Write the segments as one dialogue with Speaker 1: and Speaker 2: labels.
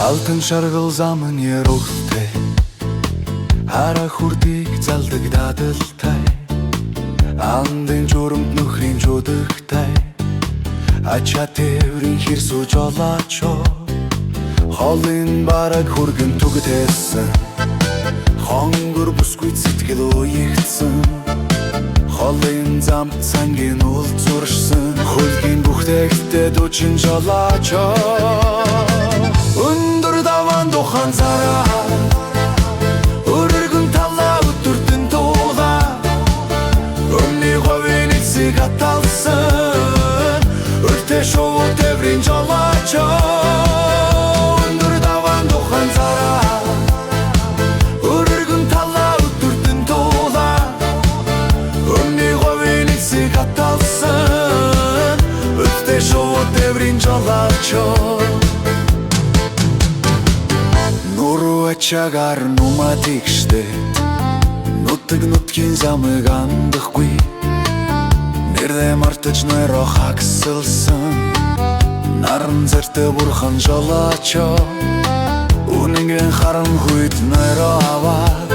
Speaker 1: Алтан шаргал замын ярухтай Хара хүрдийг залдаг дадалтай Андын журамд нөхрийн жудагтай Ача тээврийн хэр сууж олаачо Холын бараг хүргэн түгтээсэн Хонгор бүсгүйт сэтгэл уягдсан Холын замд сангийн уул зуршсан Хөлгийн бүхтэйгтээ дуучин жолаачо Өндөр даван духан зараа Өргөн талаа өдөртөн туула Өмнө говийн эцэг аталсан Өртөө шоу тээврийн жолаачо Өндөр даван духан зараа Өргөн талаа өдөртөн туула Өмнө говийн эцэг аталсан Өртөө шоу тээврийн жолаачо Ачагаар нуматигштэй Нутаг нутгийн замыг андахгүй Нэрдэ мартаж нойроо хагсалсан Наран зэртэ бурхан жолаачо Үнэнгийн харан хүйд нойроо аваад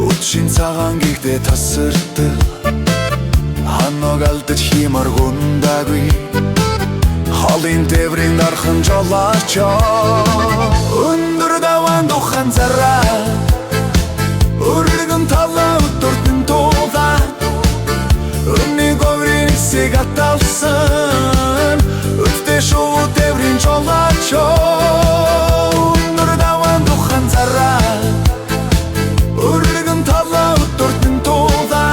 Speaker 1: Үтшин цагаан гихтэ тасыртал Ханог алдаж химар гундаагүй Холын тээврийн дархан жолаачо Өндөр даван духан зараа Өргөн талаа өдөртөн туула Өмнө говийн эцэг аталсан Өдөртөө шоу тээврийн жолаачо Өндөр даван духан зараа Өргөн талаа өдөртөн туула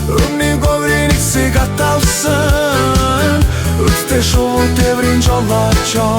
Speaker 1: Өмнө говийн эцэг аталсан Өдөртөө шоу тээврийн жолаачо